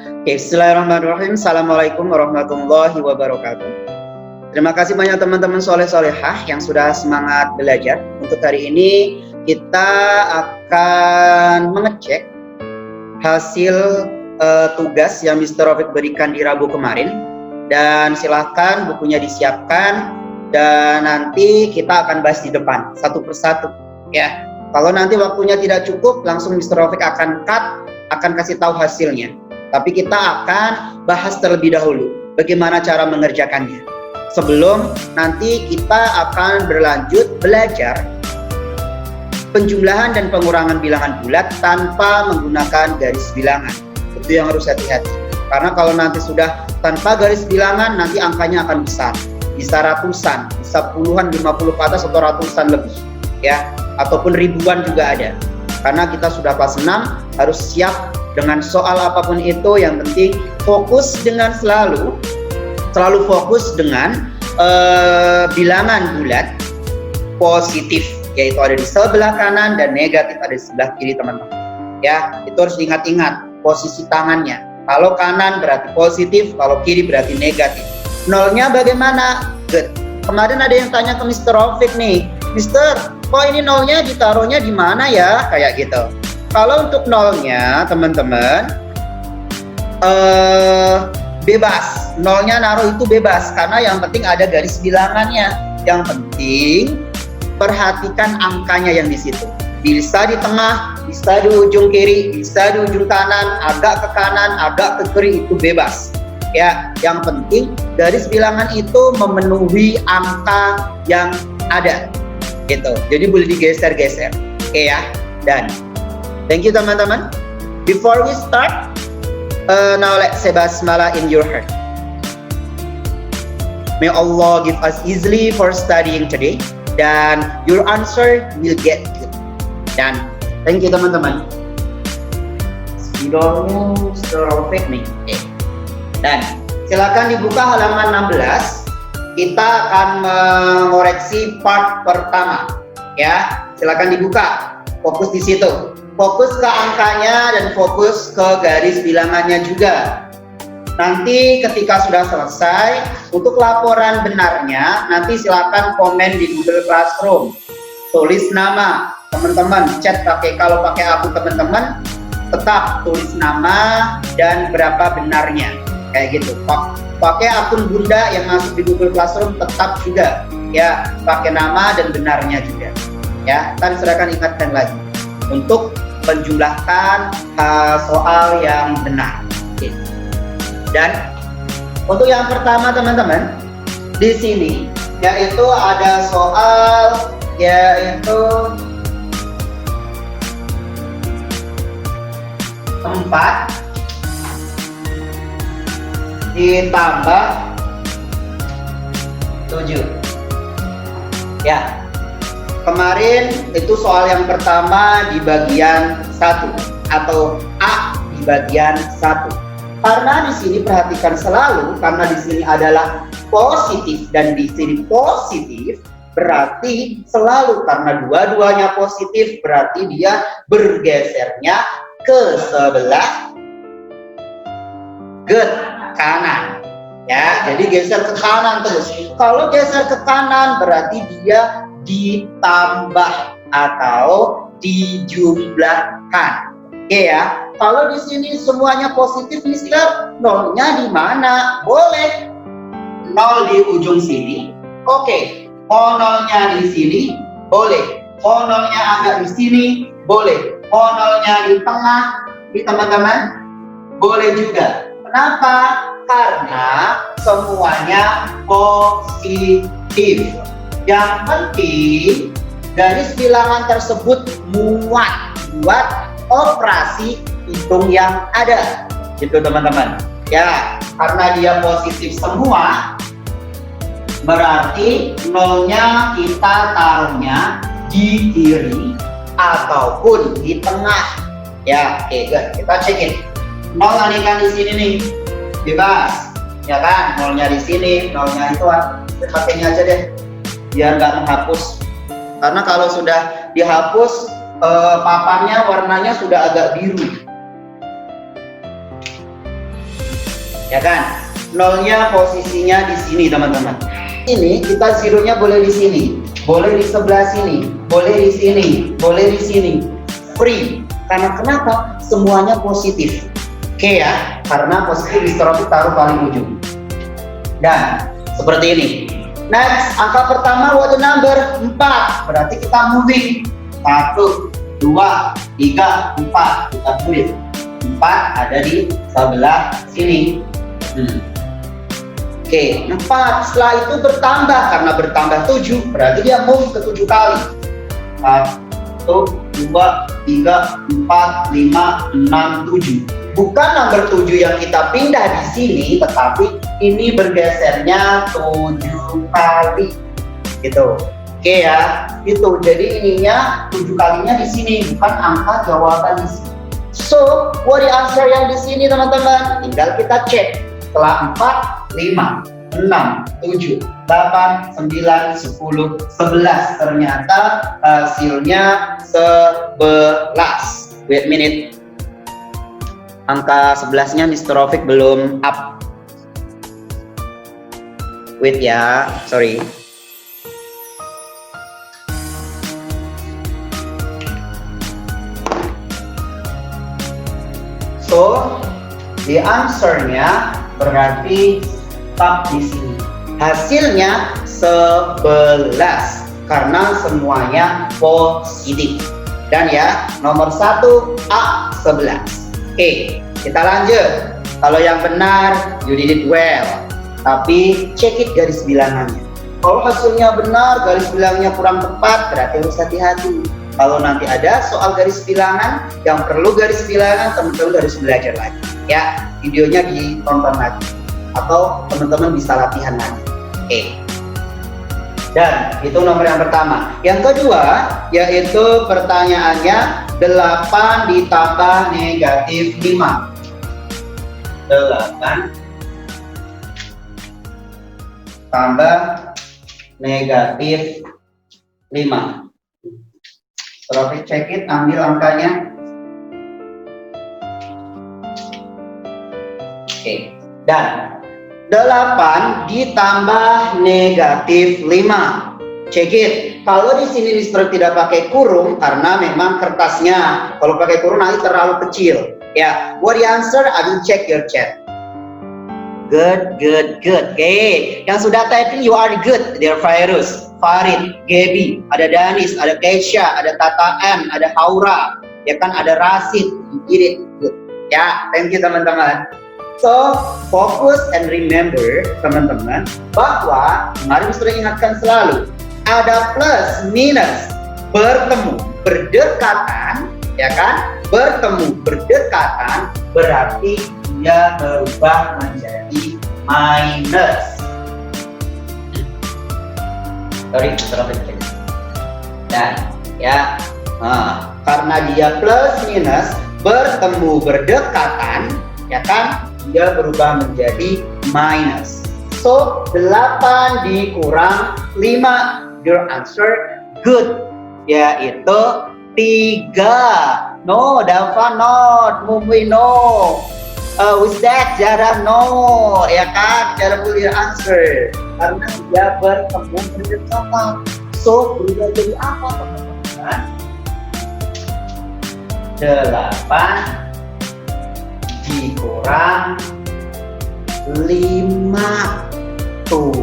Oke, bismillahirrahmanirrahim. Assalamualaikum warahmatullahi wabarakatuh. Terima kasih banyak teman-teman soleh-solehah yang sudah semangat belajar. Untuk hari ini kita akan mengecek hasil tugas yang Mr. Rafiq berikan di Rabu kemarin. Dan silahkan bukunya disiapkan dan nanti kita akan bahas di depan satu persatu ya. Kalau nanti waktunya tidak cukup, langsung Mr. Rafiq akan kasih tahu hasilnya. Tapi kita akan bahas terlebih dahulu bagaimana cara mengerjakannya. Sebelum nanti kita akan berlanjut belajar penjumlahan dan pengurangan bilangan bulat tanpa menggunakan garis bilangan. Itu yang harus hati-hati. Karena kalau nanti sudah tanpa garis bilangan, nanti angkanya akan besar. Bisa ratusan, bisa puluhan, 50 ke atas atau ratusan lebih. Ya, ataupun ribuan juga ada. Karena kita sudah kelas 6, harus siap dengan soal apapun itu. Yang penting fokus dengan selalu fokus dengan bilangan bulat positif, yaitu ada di sebelah kanan dan negatif ada di sebelah kiri, teman-teman. Ya, itu harus diingat-ingat posisi tangannya. Kalau kanan berarti positif, kalau kiri berarti negatif. Nolnya bagaimana? Good. Kemarin ada yang tanya ke Mr. Rafiq nih, Mister, kok ini nolnya ditaruhnya di mana ya? Kayak gitu. Kalau untuk nolnya, teman-teman, bebas. Nolnya naruh itu bebas, karena yang penting ada garis bilangannya. Yang penting perhatikan angkanya yang di situ. Bisa di tengah, bisa di ujung kiri, bisa di ujung kanan, agak ke kanan, agak ke kiri, itu bebas. Ya, yang penting garis bilangan itu memenuhi angka yang ada. Gitu. Jadi boleh digeser-geser. Oke ya. Dan thank you teman-teman. Before we start, now let's say basmalah in your heart. May Allah give us easily for studying today, dan your answer will get good. Dan thank you teman-teman. Spidolnya Mr. Rafiq nih. Dan silakan dibuka halaman 16. Kita akan mengoreksi part pertama. Ya, silakan dibuka. Fokus di situ. Fokus ke angkanya dan fokus ke garis bilangannya juga. Nanti ketika sudah selesai, untuk laporan benarnya, nanti silakan komen di Google Classroom. Tulis nama teman-teman, kalau pakai aku teman-teman, tetap tulis nama dan berapa benarnya, kayak gitu. Pakai akun Bunda yang masuk di Google Classroom tetap juga, ya, pakai nama dan benarnya juga, ya. Dan silakan ingatkan lagi untuk menjumlahkan soal yang benar. Oke. Dan untuk yang pertama teman-teman, di sini yaitu ada soal yaitu 4 ditambah 7. Ya, kemarin itu soal yang pertama di bagian 1 atau A di bagian 1. Karena di sini perhatikan selalu, karena di sini adalah positif dan di sini positif, berarti selalu karena dua-duanya positif berarti dia bergesernya ke sebelah kanan. Ya, jadi geser ke kanan terus. Kalau geser ke kanan berarti dia ditambah atau dijumlahkan. Oke ya. Kalau di sini semuanya positif, Mister, nolnya di mana? Boleh. Nol di ujung sini. Oke. Mau nolnya di sini? Boleh. Mau nolnya agak di sini? Boleh. Mau nolnya di tengah? Di teman-teman? Boleh juga. Kenapa? Karena semuanya positif. Yang penting garis bilangan tersebut muat buat operasi hitung yang ada. Gitu teman-teman. Ya, karena dia positif semua, berarti nolnya kita taruhnya di kiri ataupun di tengah. Ya, oke, kita cekin. Nol kan di sini nih, bebas, ya kan? Nolnya di sini, nolnya itu pakainya aja deh, biar nggak menghapus. Karena kalau sudah dihapus, papannya warnanya sudah agak biru. ya kan? Nolnya posisinya di sini teman-teman. Ini kita zeronya boleh di sini, boleh di sebelah sini, boleh di sini, boleh di sini. Free. Karena kenapa? Semuanya positif. Oke ya, karena positif historopik taruh paling ujung. Dan seperti ini. Next, angka pertama what the number? 4. Berarti kita moving. 1, 2, 3, 4. Kita moving. 4 ada di sebelah sini. Oke, 4 setelah itu bertambah karena bertambah 7, berarti dia move ke 7 kali. 1, 2, 3, 4, 5, 6, 7. Bukan nomor 7 yang kita pindah di sini, tetapi ini bergesernya 7 kali. Gitu. Oke ya, itu. Jadi ininya 7 kalinya di sini, bukan angka jawaban di sini. So, what the answer yang di sini teman-teman? Tinggal kita cek. Setelah 4, 5, 6, 7, 8, 9, 10, 11. Ternyata hasilnya 11. Wait a minute. Angka 11-nya Mr. Rafiq belum up. Wait ya, sorry. So, the answer-nya berarti stop di sini. Hasilnya 11 karena semuanya positif. Dan ya, nomor 1 A11. Oke, kita lanjut. Kalau yang benar, you did it well. Tapi check it garis bilangannya. Kalau hasilnya benar, garis bilangnya kurang tepat, berarti harus hati-hati. Kalau nanti ada soal garis bilangan yang perlu garis bilangan, teman-teman harus belajar lagi. Ya, videonya ditonton lagi. Atau teman-teman bisa latihan lagi. Oke. Dan itu nomor yang pertama. Yang kedua, yaitu pertanyaannya 8 ditambah negatif 5. 8 tambah negatif 5. Terus check it, ambil angkanya. Oke. Dan 8 ditambah negatif 5. Check it. Kalau di sini Mister tidak pakai kurung karena memang kertasnya kalau pakai kurung nanti terlalu kecil. Ya, what the answer? I will check your chat. Good. Oke, yang sudah typing you are good. There Virus, Farid, Gaby, ada Danis, ada Keisha, ada Tata M, ada Haura, ya kan ada Rasid. You did it good. Ya, thank you teman-teman. So, fokus and remember teman-teman bahwa kemarin sudah ingatkan selalu ada plus minus bertemu berdekatan, ya kan? Bertemu berdekatan berarti dia berubah menjadi minus. Sorry, terlalu kecil. Dan ya, karena dia plus minus bertemu berdekatan, ya kan? Dia berubah menjadi minus. So, 8 dikurang 5. Your answer good. Yaitu 3. No, Dava not. Mumwi no. With that, Jara no. Ya kan? Jara will your answer. Karena dia bertemu berdekatan. So, berubah jadi apa teman-teman? 8 dikurang 5 tuh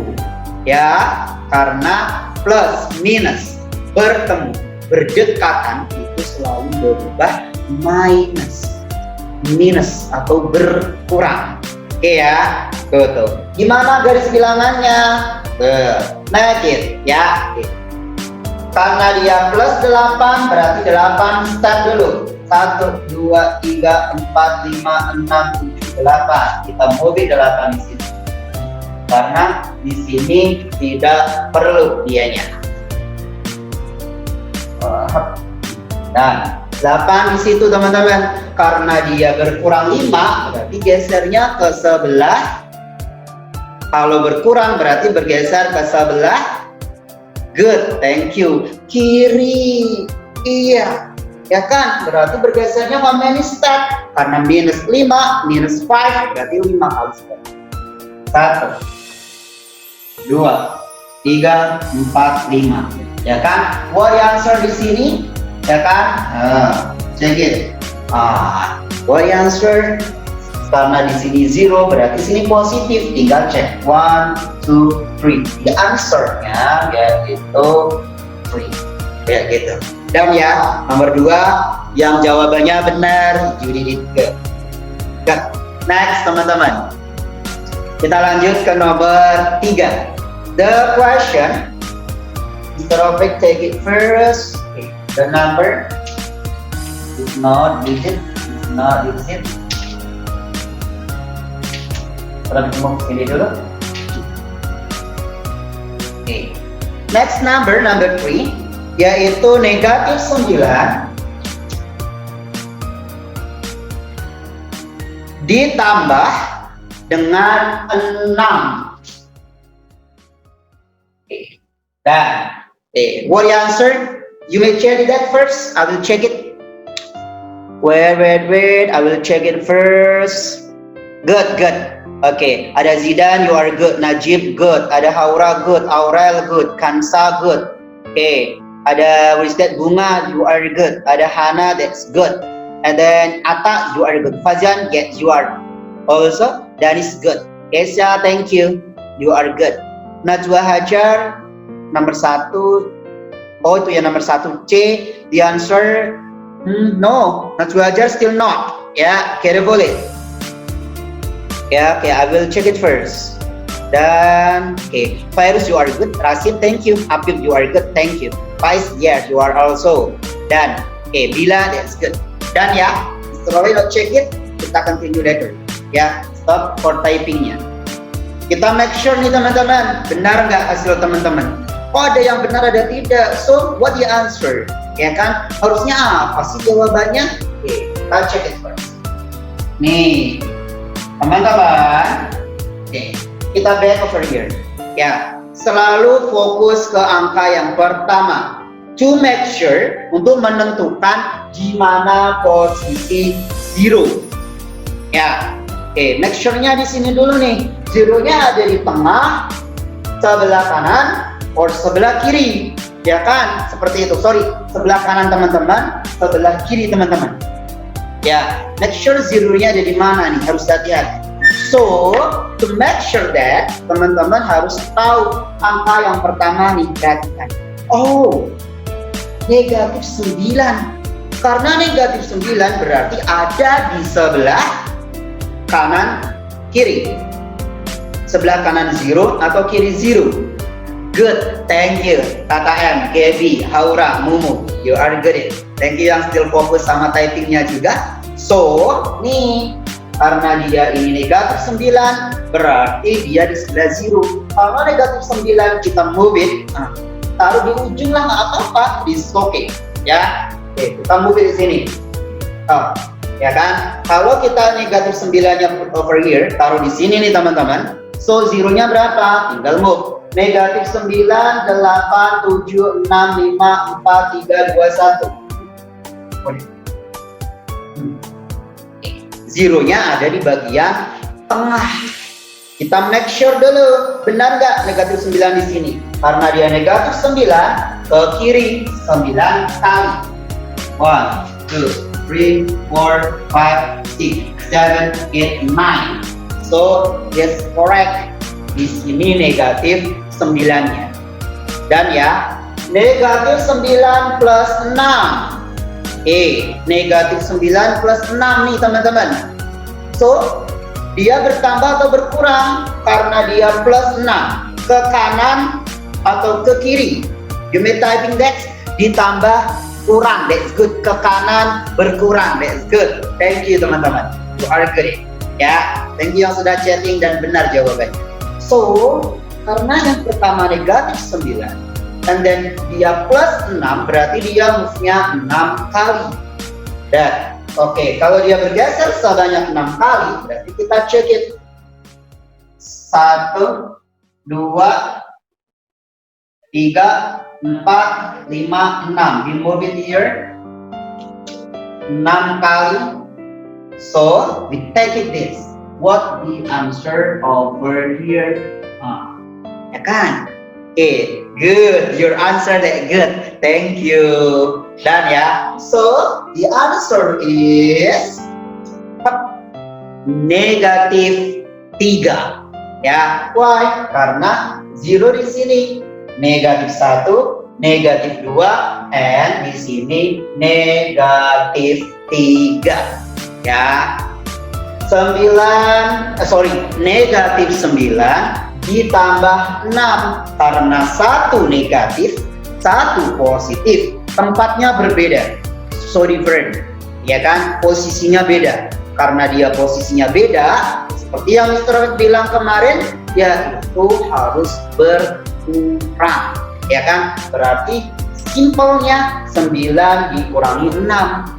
ya, karena plus minus bertemu berdekatan itu selalu berubah minus atau berkurang. Oke ya, betul. Gimana garis bilangannya? Negatif ya. Oke. Karena dia plus 8 berarti 8 start dulu. 1, 2, 3, 4, 5, 6, 7, 8. Kita move 8 di sini. Karena di sini tidak perlu dianya. Dan 8 di situ teman-teman. Karena dia berkurang 5, berarti gesernya ke sebelah. Kalau berkurang berarti bergeser ke sebelah. Good, thank you. Kiri. Iya. Ya kan? Berarti bergesernya how many step? Karena minus 5, minus 5, berarti 5 kali step. 1, 2, 3, 4, 5. Ya kan? What the answer di sini? Ya kan? Check it. What the answer? Karena di sini 0, berarti sini positif. Tinggal cek 1, 2, 3. The answer-nya yaitu 3. Ya gitu. Dan ya, nomor 2 yang jawabannya benar, you did it good. Good. Next teman-teman. Kita lanjut ke nomor 3. The question, Mr. Opik take it first. Okay. The number is not digit, is not digit. Kita mau sini dulu. Okay. Next number 3, yaitu negatif 9 ditambah dengan 6. Okay. Dan what the answer? You may check that first. I will check it. Wait. I will check it first. Good. Okay, ada Zidan, you are good. Najib, good. Ada Haura, good. Aurel, good. Kansa, good. Okay, ada Wisdat Bunga, you are good. Ada Hana, that's good. And then Atta, you are good. Fazan, yes, you are. Also, Danis, good. Kesha, thank you. You are good. Najwa Hajar, nomor 1. Oh, itu ya nomor 1. C, the answer, no. Najwa Hajar still not. Ya, kira boleh. Ya, okay, I will check it first. Dan, okay, Fairuz, you are good. Rasid, thank you. Apip, you are good. Thank you. Faiz, yes, you are also. Dan, okay, Bila, that's good. Dan ya, setelah lo check it, kita continue later. Ya, stop for typingnya. Kita make sure nih teman-teman, benar nggak hasil teman-teman? Oh, ada yang benar, ada tidak. So, what the answer? Ya kan? Harusnya apa sih jawabannya? Oke, kita check it first. Nih, teman-teman, kita back over here. Ya, selalu fokus ke angka yang pertama. To make sure, untuk menentukan di mana posisi 0. Ya, oke, make sure-nya di sini dulu nih. 0-nya ada di tengah, sebelah kanan, or sebelah kiri. Ya kan? Seperti itu. Sorry, sebelah kanan teman-teman, sebelah kiri teman-teman. Ya, make sure 0-nya ada di mana nih, harus hati-hati. So, to make sure that teman-teman harus tahu angka yang pertama nih, perhatikan. Oh, negatif 9. Karena negatif 9 berarti ada di sebelah kanan kiri. Sebelah kanan 0 atau kiri 0. Good, thank you. Tata M, Gaby, Haura, Mumu, you are good. Thank you yang still fokus sama typingnya juga. So, nih, karena dia ini negatif 9, berarti dia di sebelah 0. Kalau negatif 9 kita move it, taruh di ujung lah, nggak apa-apa, it's okay. Ya, oke, kita move it di sini. Ya kan? Kalau kita negatif 9-nya put over here, taruh di sini nih teman-teman. So 0-nya berapa? Tinggal move. Negatif 9, 8, 7, 6, 5, 4, 3, 2, 1. 0-nya ada di bagian tengah. Kita make sure dulu, benar nggak negatif 9 di sini? Karena dia negatif 9, ke kiri 9 kali. 1, 2, 3, 4, 5, 6, 7, 8, 9. So, yes, correct. Di sini negatif 9-nya. Dan ya, negatif 9 plus 6. Negatif 9 plus 6 nih teman-teman. So, dia bertambah atau berkurang? Karena dia plus 6. Ke kanan atau ke kiri? You may typing that, ditambah kurang, that's good. Ke kanan berkurang, that's good. Thank you teman-teman, you are good. Ya, thank you yang sudah chatting dan benar jawabannya. So, karena yang pertama negatif 9, and then dia plus 6, berarti dia move-nya 6 kali. Dan, oke, kalau dia bergeser sebanyak 6 kali, berarti kita check it. 1, 2, 3, 4, 5, 6. We move it here. 6 kali. So we take it this. What the answer over here? Ya kan? Okay, good. Your answer that good. Thank you. Dan ya. So the answer is negatif 3. Ya, why? Karena 0 di sini, negatif 1, negatif 2, and di sini negatif 3. Ya. Negatif 9 ditambah 6 karena 1 negatif, 1 positif, tempatnya berbeda, so different, ya kan? Posisinya beda. Karena dia posisinya beda, seperti yang Mr. bilang kemarin, ya itu harus berkurang, ya kan? Berarti simpelnya 9 dikurangi 6,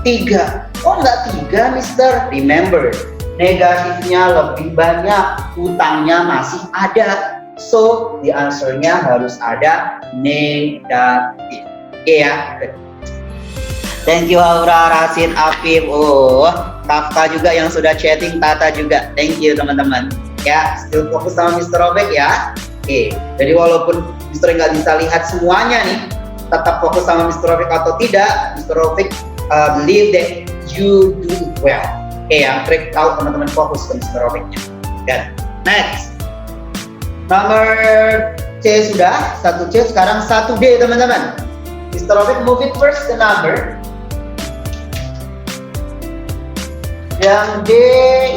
3. Oh enggak 3, Mister? Remember, negatifnya lebih banyak, utangnya masih ada. So, the answer-nya harus ada negatif. Oke ya. Thank you Aura, Rasid, Afif. Oh, Kafka juga yang sudah chatting, Tata juga. Thank you teman-teman. Ya, still fokus sama Mr. Robek ya. Oke, jadi walaupun Mr. nggak bisa lihat semuanya nih, tetap fokus sama Mr. Robek atau tidak, Mr. Robek believe that you do well. Oke, yang trik tahu teman-teman fokus ke Mr. Robeknya. Dan next, nomor C sudah, 1C, sekarang 1D teman-teman. Mr. Robek move it first the number. Yang D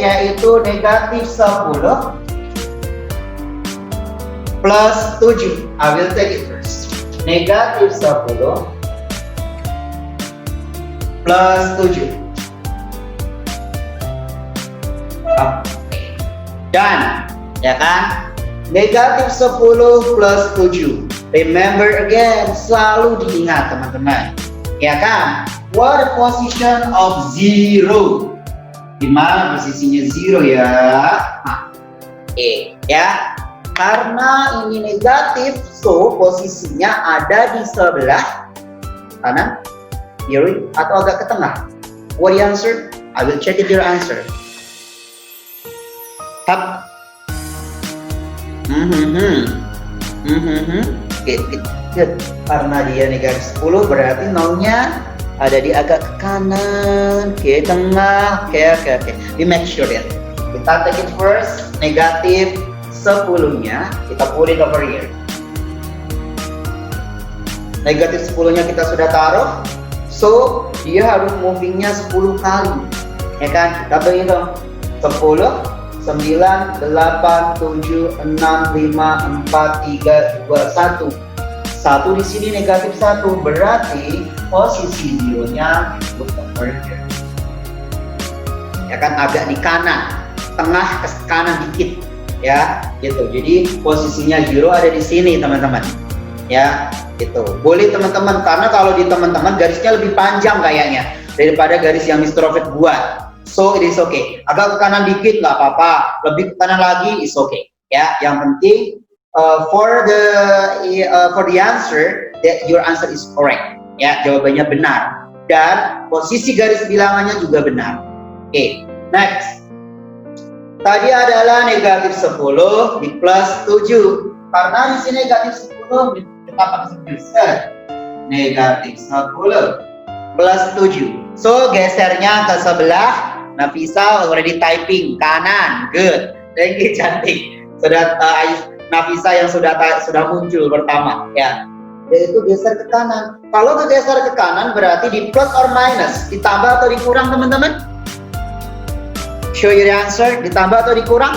yaitu negatif 10 plus 7. I will take it first. Negatif 10 plus 7. Dan, ya kan? Negatif 10 plus 7. Remember again, selalu diingat teman-teman. Ya kan? What the position of 0? Di mana posisinya 0 ya? Ya. Karena ini negatif, so posisinya ada di sebelah kanan, kiri, atau agak ke tengah. What the answer? I will check it your answer. Tap. Good. Karena dia negatif 10 berarti nolnya ada di agak ke kanan, ke tengah. Oke. We make sure that. Kita take it first, negatif 10-nya kita put it over here. Negatif 10-nya kita sudah taruh, so dia harus movingnya 10 kali, ya kan? Kita berhitung 10, 9, 8, 7, 6, 5, 4, 3, 2, 1. 1 di sini negatif 1, berarti posisi 0-nya over here. Ya kan, agak di kanan, tengah ke kanan dikit, ya gitu. Jadi posisinya 0 ada di sini teman-teman, ya gitu. Boleh teman-teman, karena kalau di teman-teman garisnya lebih panjang kayaknya daripada garis yang Mr. Robert buat. So it is okay. Agak ke kanan dikit nggak apa-apa, lebih ke kanan lagi is okay. Ya, yang penting for the answer that your answer is correct. Ya, jawabannya benar dan posisi garis bilangannya juga benar. Oke, next. Tadi adalah negatif 10 di plus 7. Karena di sini negatif 10 kita pakai 7. Negatif 10 plus 7. So gesernya ke sebelah. Nafisa already typing kanan. Good. Thank you, cantik. Sudah Nafisa yang sudah muncul pertama ya. Yaitu geser ke kanan. Kalau geser ke kanan berarti di plus or minus, ditambah atau dikurang teman-teman? Show your answer, ditambah atau dikurang?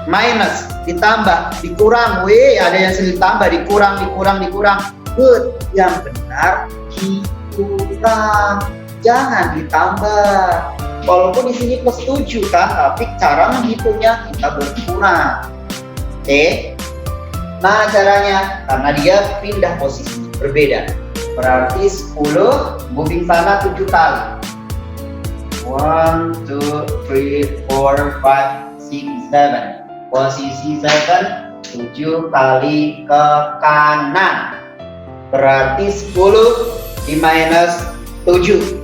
Minus, ditambah, dikurang. Wih, ada yang ditambah, dikurang. Good, yang benar dikurang, jangan ditambah. Walaupun di sini plus 7 kan, tapi cara menghitungnya kita berkurang. Oke. Nah caranya, karena dia pindah posisi, berbeda. Berarti 10, moving sana 7 kali. 1, 2, 3, 4, 5, 6, 7. Posisi 7, 7 kali ke kanan. Berarti 10 di minus 7.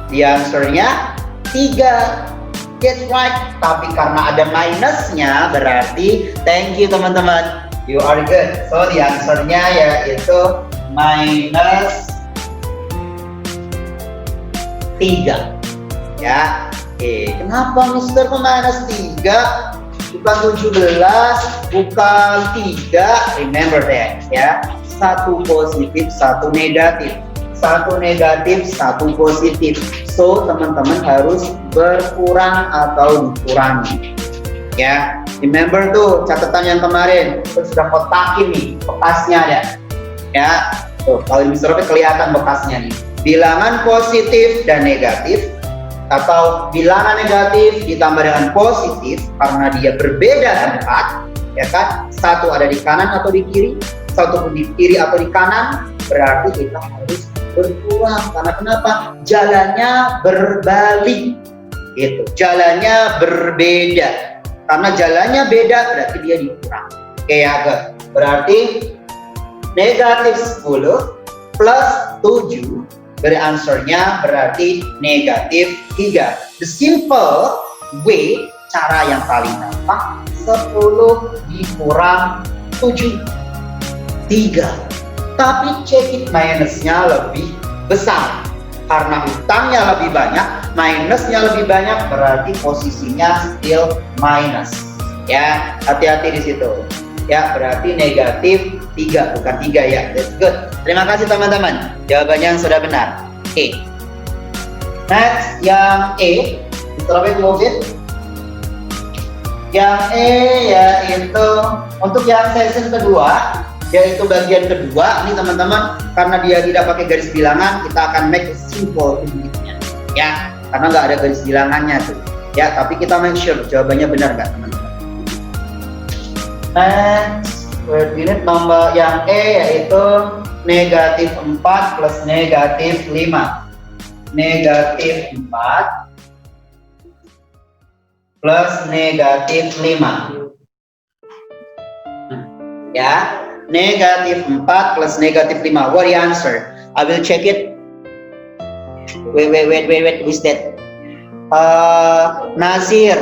The answer-nya 3. That's right. Tapi karena ada minusnya berarti thank you teman-teman. You are good. So the answer-nya yaitu minus 3. Ya. Oke, kenapa Mister kok minus 3? Bukan 17, bukan 3. Remember that ya. 1 positif, 1 negatif. 1 negatif, 1 positif. So, teman-teman harus berkurang atau dikurangi. Ya, remember tuh catatan yang kemarin. Kita sudah kotakin nih, bekasnya ada. Ya, tuh kalau di Mr. kelihatan bekasnya nih. Bilangan positif dan negatif atau bilangan negatif ditambah dengan positif karena dia berbeda tempat, ya kan? Satu ada di kanan atau di kiri, satu di kiri atau di kanan, berarti kita harus berkurang. Karena kenapa? Jalannya berbalik. Gitu. Jalannya berbeda. Karena jalannya beda berarti dia dikurang. Oke ya, berarti negatif 10 plus 7 answer-nya berarti negatif 3. The simple way, cara yang paling gampang, 10 dikurang 7, 3. Tapi check it minusnya lebih besar. Karena hutangnya lebih banyak, minusnya lebih banyak, berarti posisinya still minus. Ya, hati-hati di situ. Ya, berarti negatif 3, bukan 3 ya. That's good. Terima kasih teman-teman. Jawabannya sudah benar. Oke. Next, yang E. Mr. Robert move it. Yang E yaitu untuk yang session kedua, yaitu bagian kedua. Ini teman-teman, karena dia tidak pakai garis bilangan, kita akan make a simple unitnya. Ya, karena nggak ada garis bilangannya tuh. Ya, tapi kita make sure jawabannya benar nggak teman-teman. Next, unit nomor yang E yaitu negatif 4 plus negatif 5. Negatif 4 plus negatif 5. Ya, negatif 4 plus negatif 5. What the answer? I will check it. Wait, who is that? Nasir,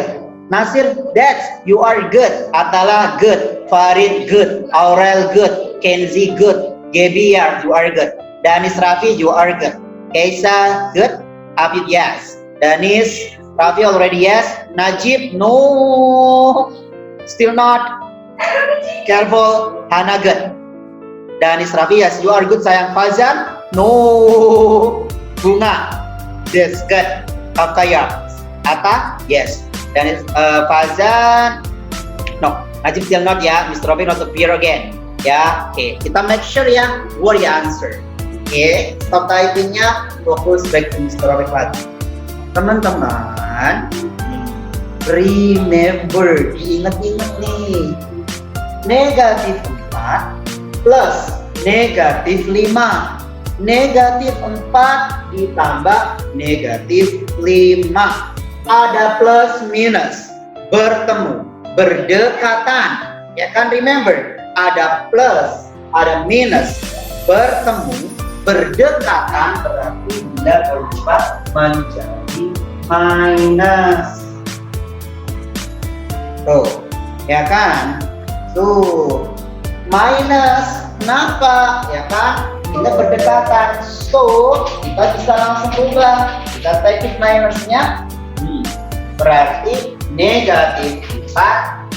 that's you are good. Atala good. Farid good. Aurel good. Kenzi good. Gebiar, you are good. Danis Rafi, you are good. Keisa good. Abid, yes. Danis Rafi already yes. Najib, no, still not. Careful. Hana good. Danis Rafi, yes, you are good sayang. Fazan, no. Bunga, yes, good. Kakaya, Ata, yes. Danis Fazan, no. Najib still not ya. Mr. Robin not appear again. Ya, oke. Kita make sure ya. What the answer? Oke, stop typingnya. Fokus back to Mr. Robin lagi. Teman-teman, remember, diingat-ingat nih. Negatif 4 plus negatif 5. Negatif 4 ditambah negatif 5. Ada plus minus, bertemu, berdekatan. Ya kan, remember, ada plus, ada minus, bertemu, berdekatan, berarti bila berubah menjadi minus. Tuh, ya kan? Tuh, minus. Kenapa? Ya kan? Kita berdekatan. So, kita bisa langsung ubah. Kita take it minusnya. Berarti negatif 4,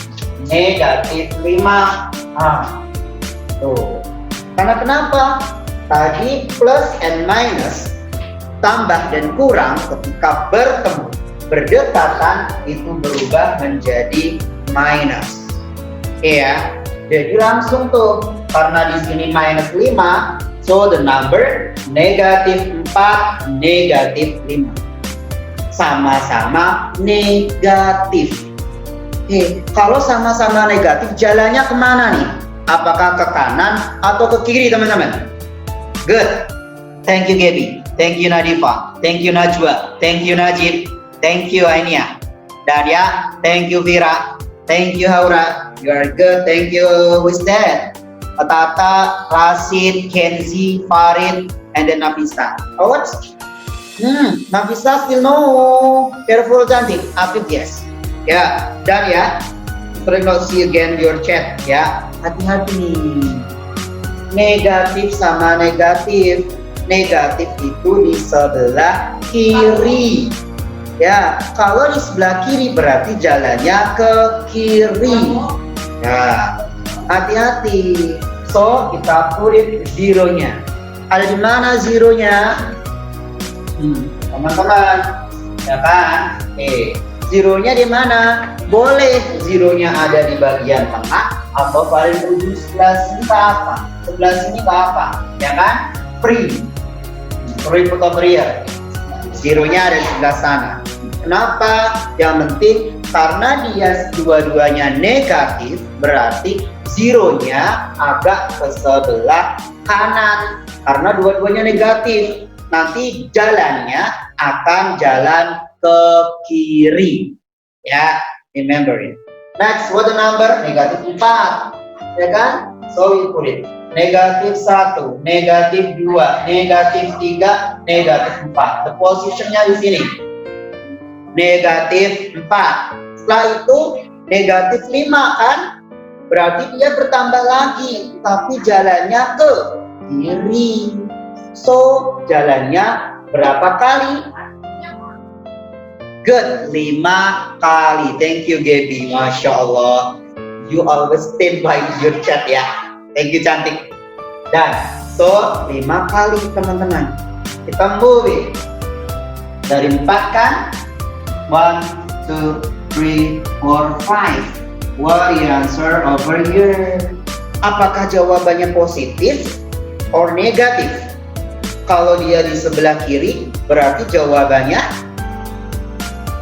negatif 5. Tuh. Karena kenapa? Tadi plus and minus, tambah dan kurang ketika bertemu, berdekatan itu berubah menjadi minus. Ya, jadi langsung tuh, karena di sini minus 5, so the number negatif 4, negatif 5. Sama-sama negatif. Kalau sama-sama negatif, jalannya kemana nih? Apakah ke kanan atau ke kiri teman-teman? Good. Thank you Gaby. Thank you Nadifa. Thank you Najwa. Thank you Najib. Thank you Ainia. Daria. Thank you Vira. Thank you Haura. You are good. Thank you. Who's that? Tata, Rasid, Kenzi, Farid, and then Nafisa. Oh, what? Nafisa still no. Careful cantik. Afif yes. Ya, dan ya. Sering not see again your chat ya. Hati-hati nih. Negatif sama negatif. Negatif itu di sebelah kiri. Ya, kalau di sebelah kiri berarti jalannya ke kiri. Nah, hati-hati. So, kita put it zero-nya. Ada di mana zero-nya? Teman-teman, ya kan? Zero-nya di mana? Boleh zero-nya ada di bagian tengah atau paling ujung sebelah sini ke apa? Sebelah sini ke apa? Ya kan? Free atau real. Zero-nya ada di sebelah sana. Kenapa? Yang penting karena dia dua-duanya negatif, berarti zero-nya agak ke sebelah kanan. Karena dua-duanya negatif, nanti jalannya akan jalan ke kiri. Ya, remember it. Next, what the number? Negatif 4. Ya kan? So we put it. Negatif 1, negatif 2, negatif 3, negatif 4. The positionnya di sini. Negatif 4. Setelah itu negatif 5 kan? Berarti dia bertambah lagi, tapi jalannya ke kiri. So, jalannya berapa kali? Good, 5 kali. Thank you Gaby, Masya Allah. You always stand by your chat ya. Thank you cantik. Dan, so 5 kali teman-teman. Kita move dari 4 kan? 1, 2, 3, 4, 5. What the answer over here? Apakah jawabannya positif or negatif? Kalau dia di sebelah kiri, berarti jawabannya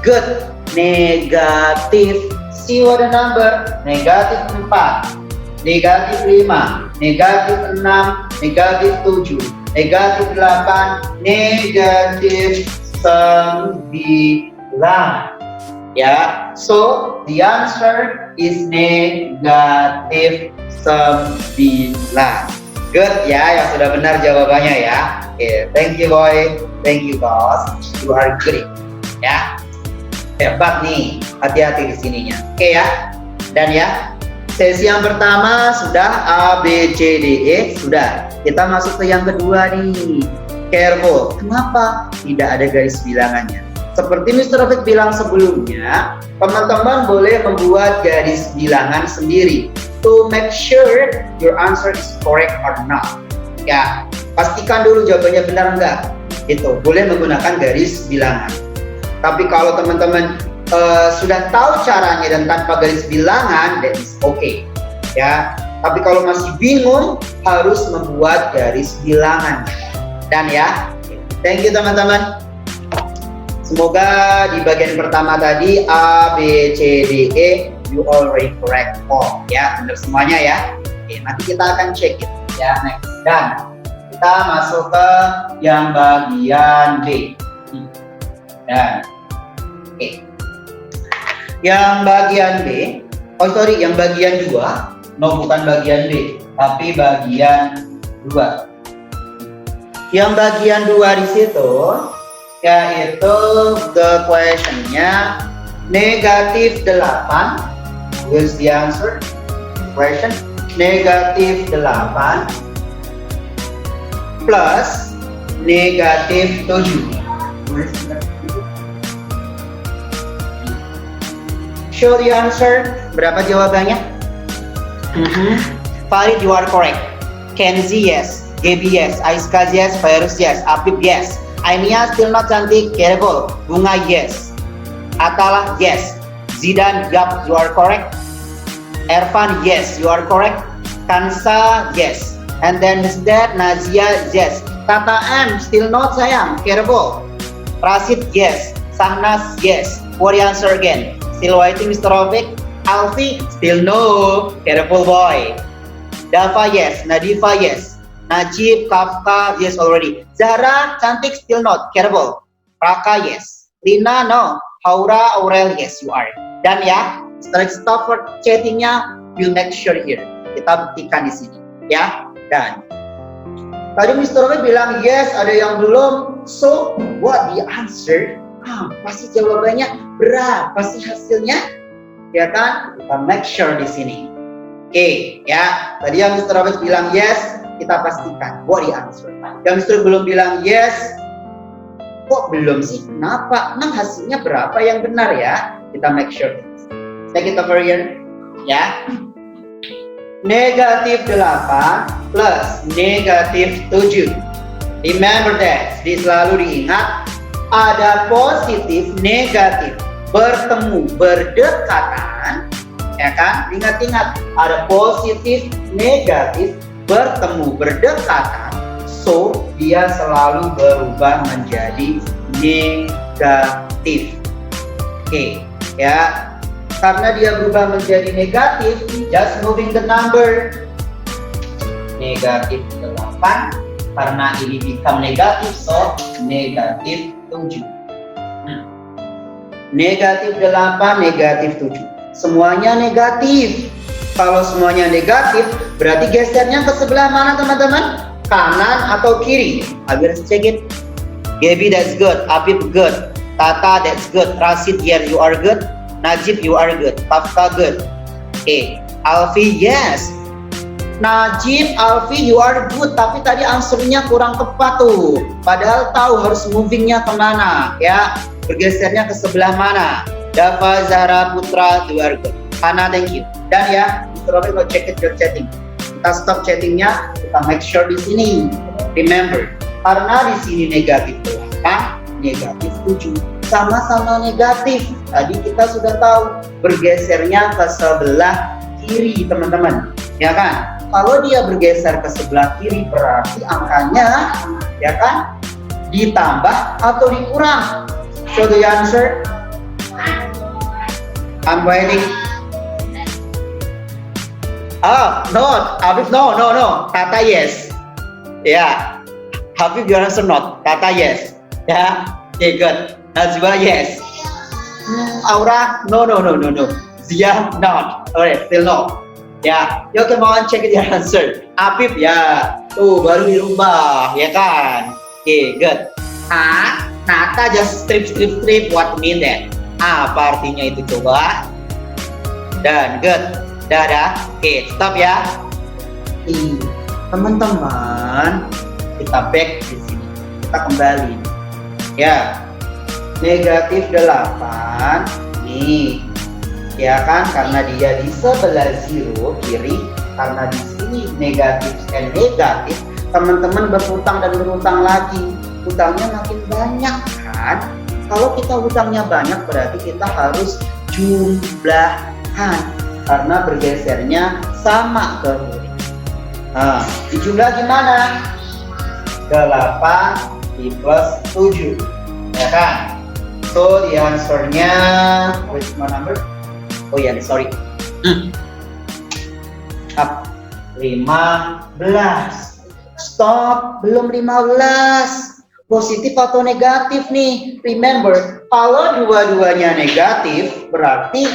good, negatif. See what the number? Negatif 4, negatif 5, negatif 6, negatif 7, negatif 8, negatif 9. Ya, so the answer is negatif 9. Good ya, yang sudah benar jawabannya ya. Thank you boy, thank you boss, you are good. Ya, hebat nih, hati-hati di sininya. Oke ya, dan ya, sesi yang pertama sudah A, B, C, D, E sudah. Kita masuk ke yang kedua nih. Careful, kenapa tidak ada garis bilangannya? Seperti Mr. Rafiq bilang sebelumnya, teman-teman boleh membuat garis bilangan sendiri to make sure your answer is correct or not. Ya, pastikan dulu jawabannya benar enggak. Itu boleh menggunakan garis bilangan. Tapi kalau teman-teman sudah tahu caranya dan tanpa garis bilangan, that is okay. Ya, tapi kalau masih bingung harus membuat garis bilangan. Dan ya, thank you teman-teman. Semoga di bagian pertama tadi A, B, C, D, E you already correct all ya, benar semuanya ya. Oke, nanti kita akan check it ya next. Dan kita masuk ke yang bagian B. Dan oke. Yang bagian B, yang bagian 2, no bukan bagian B, tapi bagian 2. Yang bagian 2 di situ yaitu the question-nya negatif 8. Here's the answer. Question negatif 8 plus negatif 7. Show the answer. Berapa jawabannya? Farid, you are correct. Kenzi yes, Gaby yes, Aiskaz yes, Fairuz yes, Apip yes, Ainia still not cantik, careful. Bunga yes, Atalah yes, Zidan yup, you are correct. Ervan yes, you are correct. Kansa yes, and then Misdad Nazia yes. Tata M still not sayang, careful. Rasid yes, Sahnas yes. What the answer again? Still waiting Mr. Rafiq. Alfi still no, careful boy. Dava yes, Nadifa yes. Najib, Kafka, yes already. Zahra, cantik, still not, careful. Raka, yes. Lina, no. Haura, Aurel, yes, you are. Dan ya, setelah stop for chattingnya, you make sure here. Kita buktikan di sini, ya. Dan tadi Mr. Rafiq bilang yes, ada yang belum. So, what the answer? Pasti jawabannya berapa sih hasilnya? Ya kan? Kita make sure di sini. Oke, ya. Tadi yang Mr. Robert bilang yes, kita pastikan what the answer. Yang Mr. belum bilang yes, kok belum sih? Kenapa? Emang hasilnya berapa yang benar ya? Kita make sure. Take it over here. Ya. Negatif 8 plus negatif 7. Remember that. Jadi selalu diingat, ada positif, negatif, bertemu, berdekatan, ya kan? Ingat-ingat, ada positif, negatif, bertemu, berdekatan, so dia selalu berubah menjadi negatif. Oke, ya. Karena dia berubah menjadi negatif, just moving the number. Negatif 8, karena ini become negatif, so negatif 7. Negatif 8, negatif 7. Semuanya negatif. Kalau semuanya negatif, berarti gesernya ke sebelah mana teman-teman? Kanan atau kiri? Let's check it. Gaby, that's good. Apip, good. Tata, that's good. Rasid, here you are good. Najib, you are good. Kafka, good. Okay. Alfi, yes. Najib, Alfi, you are good. Tapi tadi answernya kurang tepat tuh. Padahal tahu harus movingnya kemana, ya. Bergesernya ke sebelah mana. Dava, Zahra, Putra, you are good. Hana, thank you. Dan ya, Mr. Robert, go check it your chatting. Kita stop chattingnya, kita make sure di sini. Remember, karena di sini negatif 8, negatif 7. Sama-sama negatif. Tadi kita sudah tahu bergesernya ke sebelah kiri, teman-teman. Ya kan? Kalau dia bergeser ke sebelah kiri berarti angkanya, ya kan, ditambah atau dikurang. Show the answer. I'm waiting. No, Habib, no. Tata yes. Ya, Habib your answer not. Tata yes. Ya, okay, good. Najwa yes. Aura, no. Zia not. Alright, still no. Ya, yuk come on check it your answer. Apip ya, tuh baru dirubah, ya kan? Oke, good. Nata just strip. What mean that? Apa artinya itu coba? Dan good. Dadah. Oke, stop ya. Teman-teman, kita back di sini. Kita kembali. Ya, negatif 8 nih. Ya kan, karena dia di sebelah zero kiri, karena di sini negatif dan negatif, teman-teman berhutang dan berhutang lagi, hutangnya makin banyak kan? Kalau kita hutangnya banyak berarti kita harus jumlahkan karena bergesernya sama ke kiri. Dijumlah gimana? 8 plus 7, ya kan? So the answernya, which one number? Oh ya, sorry. 15. Stop, belum 15. Positif atau negatif nih? Remember, kalau dua-duanya negatif, berarti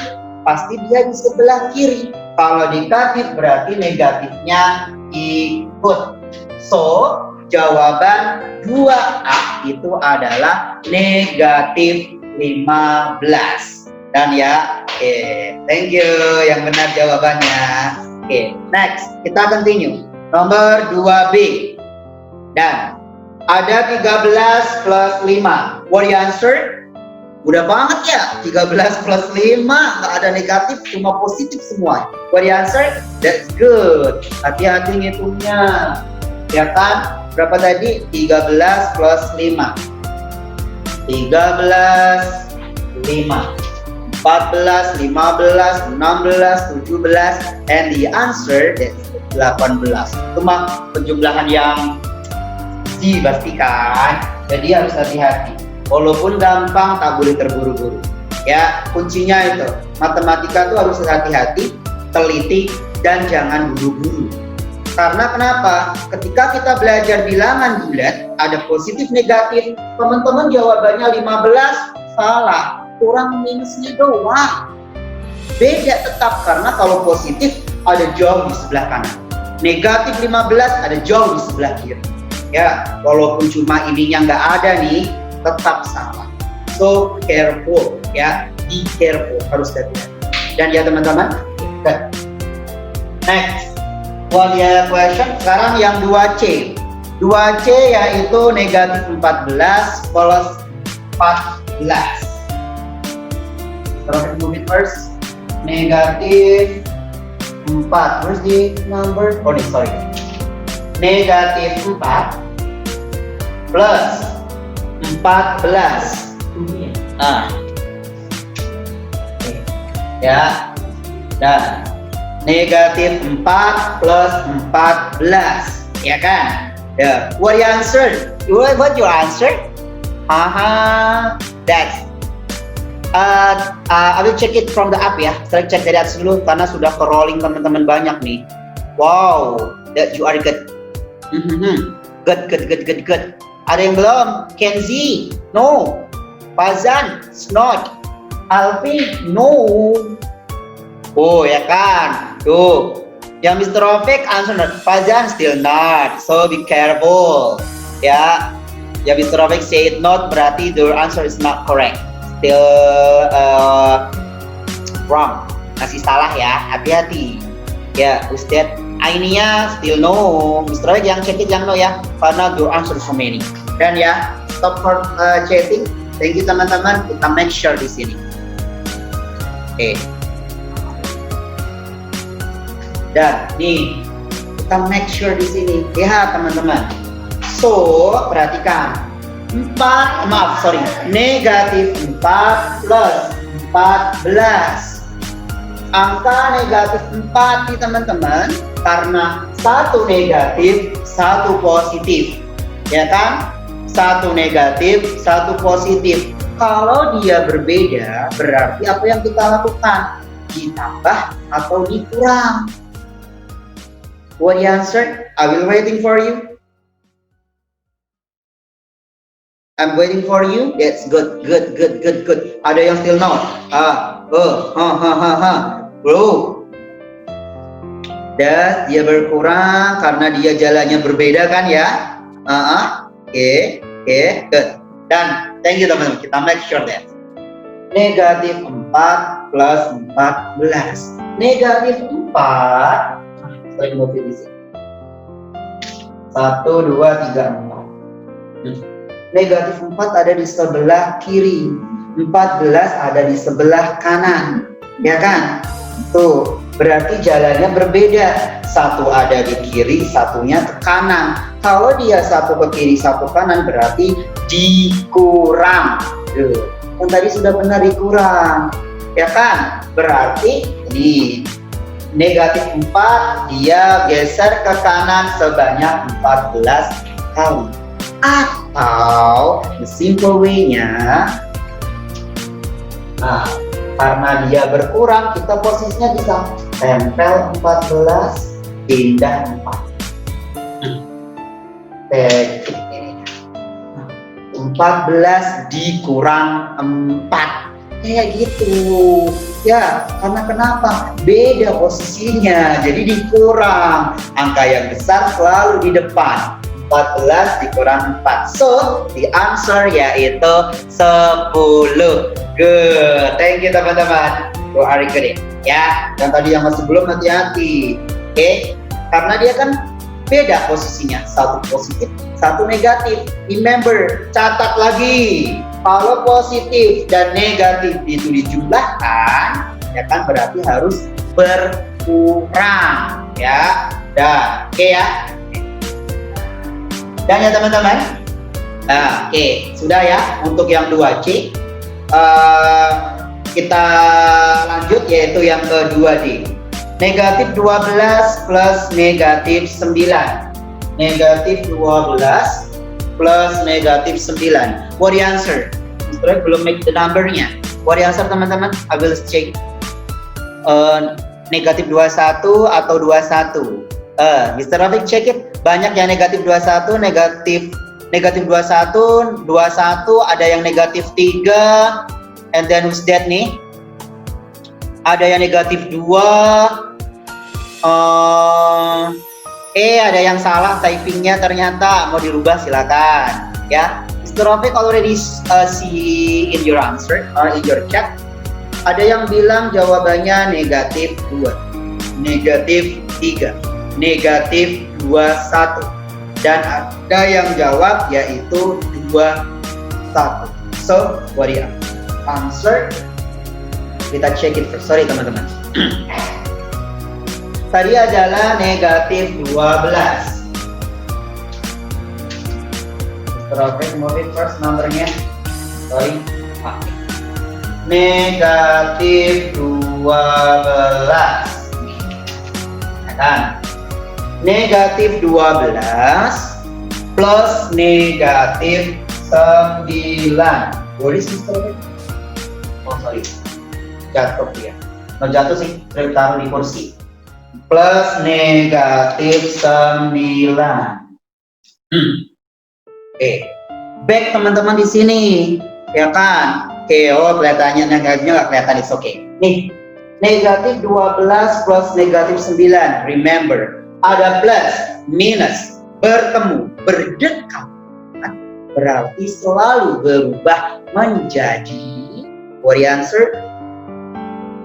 pasti dia di sebelah kiri. Kalau negatif, berarti negatifnya ikut. So, jawaban 2A itu adalah negatif 15. Dan ya, oke, thank you yang benar jawabannya. Oke, next kita continue. Nomor 2B. Dan ada 13 plus 5. What the answer? Mudah banget ya, 13 plus 5 nggak ada negatif, cuma positif semua. What the answer? That's good. Hati-hati ngitungnya. Ya kan? Berapa tadi? 13 plus 5. 13, 5. 14, 15, 16, 17, and the answer is 18. Cuma penjumlahan yang dipastikan, jadi harus hati-hati. Walaupun gampang, tak boleh terburu-buru. Ya, kuncinya itu, matematika itu harus hati-hati, teliti, dan jangan buru-buru. Karena kenapa? Ketika kita belajar bilangan bulat, ada positif negatif, teman-teman jawabannya 15, salah. Kurang minusnya doang. Beda tetap karena kalau positif ada jauh di sebelah kanan. Negatif 15 ada jauh di sebelah kiri. Ya, walaupun cuma ininya nggak ada nih, tetap salah. So careful, ya, be careful, harus hati-hati. Dan ya teman-teman, next, one year question. Sekarang yang 2C. 2C yaitu negatif 14 plus 14. Terus move first. Negatif 4. Where's the number? Oh, sorry. Negatif 4 plus 14. Ya. Dan negatif 4 plus 14. Ya kan? Yeah. What your answer? What your answer? That's I will check it from the app ya. Saya cek dari atas dulu karena sudah ke rolling teman-teman banyak nih. Wow, that you are good. Good. Ada yang belum? Kenzi, no. Fazan, not. Alvin, no. Oh ya kan, tuh. Yang Mr. Rofik answer not. Fazan still not. So be careful. Ya. Ya Mr. Rofik say it not berarti the answer is not correct. Still wrong. Masih salah ya. Hati-hati. Ya, Ustadz Ainia still no. Mr. Rofik yang check it yang no ya. Karena your answer so many. Dan ya, stop for chatting. Thank you teman-teman. Kita make sure di sini. Oke. Dan nih kita make sure di sini. Lihat teman-teman. So perhatikan. Negatif 4 plus 14. Angka negatif 4 nih teman-teman. Karena satu negatif, satu positif. Ya kan? Satu negatif, satu positif. Kalau dia berbeda, berarti apa yang kita lakukan? Ditambah atau dikurang? What the answer? I will waiting for you. I'm waiting for you. That's good. Ada yang still no? Bro. Dan dia berkurang karena dia jalannya berbeda kan ya? Oke, good. Dan thank you teman-teman. Kita make sure that. Negatif 4 plus 14. Negatif 4. Saya mau pilih sini. 1, 2, 3, 4. Negatif 4 ada di sebelah kiri. 14 ada di sebelah kanan. Ya kan? Tuh, berarti jalannya berbeda. Satu ada di kiri, satunya ke kanan. Kalau dia satu ke kiri, satu kanan berarti dikurang. Tuh, kan tadi sudah benar dikurang. Ya kan? Berarti ini negatif 4 dia geser ke kanan sebanyak 14 kali. Atau the simple way-nya, karena dia berkurang, kita posisinya bisa tempel 14, pindah 4. 14 dikurang 4. Kayak gitu ya, karena kenapa? Beda posisinya, jadi dikurang. Angka yang besar selalu di depan. 14 dikurang 4. So, the answer yaitu 10. Good. Thank you teman-teman. You are good ya. Dan tadi yang masih belum hati-hati. Oke. Karena dia kan beda posisinya. Satu positif, satu negatif. Remember, catat lagi. Kalau positif dan negatif itu dijumlahkan, ya kan berarti harus berkurang, ya. Dan oke ya. Dan ya teman-teman. Oke, sudah ya untuk yang 2C. Kita lanjut yaitu yang kedua D. Negatif 12 plus negatif 9. Negatif 12 plus negatif 9. What the answer? Mr. belum make the number-nya. What the answer teman-teman? I will check. Negatif 21 atau 21. Mr. Rafiq check it. Banyak yang negatif 21, negatif 21, 21, ada yang negatif 3. And then who's that nih? Ada yang negatif 2. Ada yang salah typingnya ternyata, mau dirubah silakan. Ya, Mr. Rafiq already see in your answer or in your chat. Ada yang bilang jawabannya negatif 2, negatif 3, negatif 21. Dan ada yang jawab yaitu 21. So, what do you answer? Kita check it first. Sorry teman-teman. Tadi adalah negatif 12. Mr. Rafiq, mau read first numbernya. Sorry. Negatif 12. Ya kan? Negatif 12 plus negatif 9. Boleh Mr. Rafiq? Oh sorry. Jatuh ya. Kalau jatuh sih, taruh di kursi. Plus negatif 9. Back teman-teman di sini, ya kan? Oh kelihatannya negatifnya nggak kelihatan, it's okay. Nih, negatif 12 plus negatif 9. Remember, ada plus, minus, bertemu, berdekatan. Berarti selalu berubah menjadi, what the answer?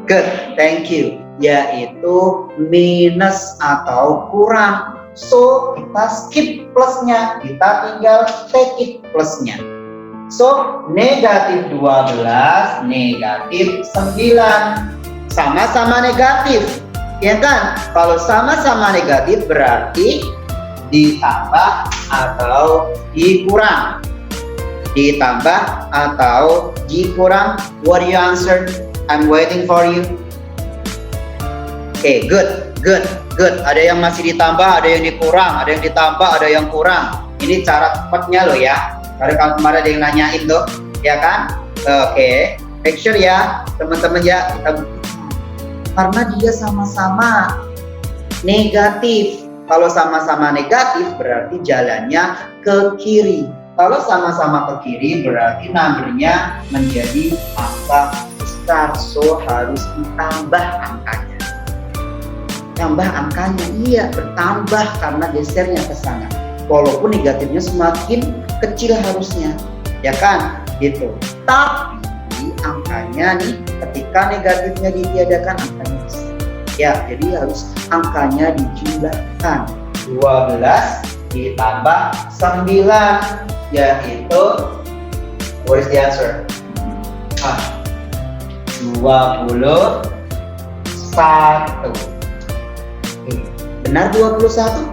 Good, thank you. Yaitu minus atau kurang. So, kita skip plusnya, kita tinggal take it plusnya. So, negatif 12, negatif 9. Sama-sama negatif, ya kan? Kalau sama-sama negatif berarti ditambah atau dikurang. Ditambah atau dikurang. What do you answer? I'm waiting for you. Good. Ada yang masih ditambah, ada yang dikurang, ada yang ditambah, ada yang kurang. Ini cara cepatnya loh ya. Karena kalau kemarin ada yang nanyain tuh, ya kan? Make sure ya, teman-teman ya. Karena dia sama-sama negatif. Kalau sama-sama negatif berarti jalannya ke kiri. Kalau sama-sama ke kiri berarti numbernya menjadi angka besar. So harus ditambah angkanya. Tambah angkanya, iya bertambah karena gesernya ke sana. Walaupun negatifnya semakin kecil harusnya, ya kan? Gitu. Tapi angkanya nih, ketika negatifnya ditiadakan angkanya besar. Ya, jadi harus angkanya dijumlahkan. 12 ditambah 9 yaitu, what is the answer? 21. Benar 21?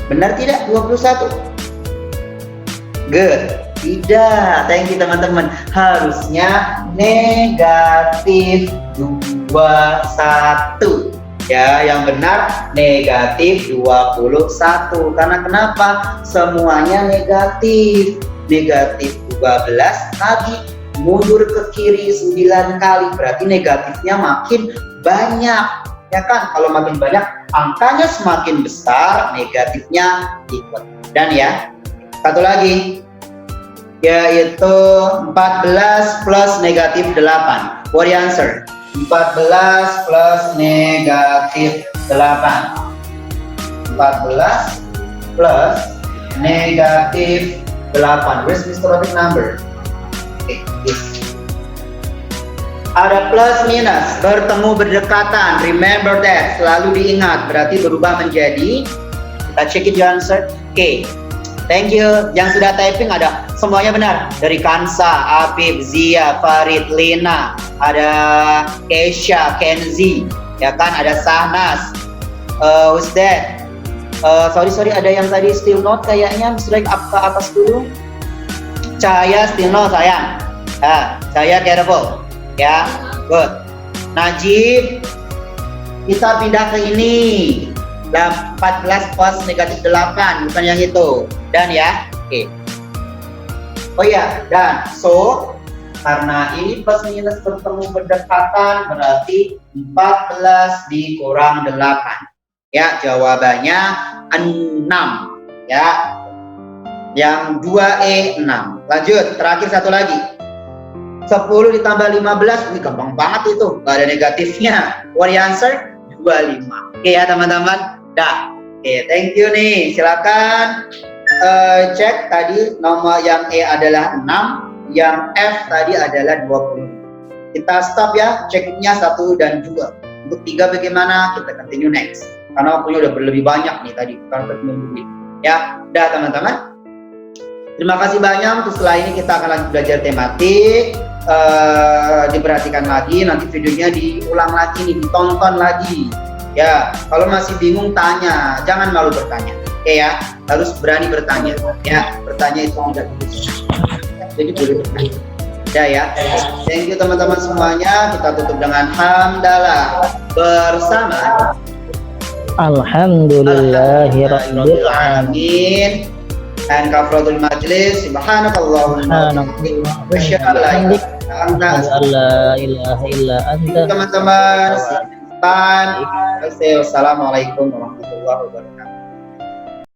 Benar tidak 21? Good. Tidak. Thank you teman-teman. Harusnya negatif 21. Ya, yang benar negatif 21. Karena kenapa? Semuanya negatif. Negatif 12 tadi mundur ke kiri 9 kali. Berarti negatifnya makin banyak. Ya kan, kalau makin banyak angkanya semakin besar, negatifnya ikut. Dan ya, satu lagi yaitu 14 plus negatif 8. What the answer? 14 plus negatif 8. 14 plus negatif 8. Where's Mr. Rafiq number? This. Ada plus minus, bertemu berdekatan. Remember that, selalu diingat. Berarti berubah menjadi, kita check it your answer. Thank you. Yang sudah typing ada semuanya benar. Dari Kansa, Apip, Zia, Farid, Lina, ada Kesha, Kenzi, ya kan? Ada Sahnas. Who's that? Sorry, ada yang tadi still not kayaknya. Mesti ke atas dulu. Cahaya still not sayang. Cahaya careful. Ya, good. Najib, kita pindah ke ini. 14 plus negatif 8, bukan yang itu. Dan ya, oh ya, dan so karena ini plus minus bertemu berdekatan berarti 14 dikurang 8. Ya, jawabannya 6. Ya. Yang 2E 6. Lanjut, terakhir satu lagi. 10 ditambah 15, ini gampang banget itu, nggak ada negatifnya. What the answer? 25. Ya teman-teman, Dah. Oke, thank you nih. Silakan cek tadi nomor yang E adalah 6, yang F tadi adalah 20. Kita stop ya, ceknya 1 dan 2. Untuk 3 bagaimana? Kita continue next. Karena waktunya udah berlebih banyak nih tadi, bukan berminggu. Ya, udah teman-teman. Terima kasih banyak. Untuk setelah ini kita akan lanjut belajar tematik. Diperhatikan lagi, nanti videonya diulang lagi nih, ditonton lagi. Ya, kalau masih bingung tanya, jangan malu bertanya. Oke ya, harus berani bertanya. Ya, bertanya itu tidak bisa. Jadi boleh bertanya. Ya, thank you teman-teman semuanya. Kita tutup dengan hamdalah bersama. Alhamdulillahirabbil alamin. Dan kafaratul majlis. Subhanakallahumma wa bihamdika la ilaha illa anta. Teman-teman, assalamualaikum warahmatullahi wabarakatuh.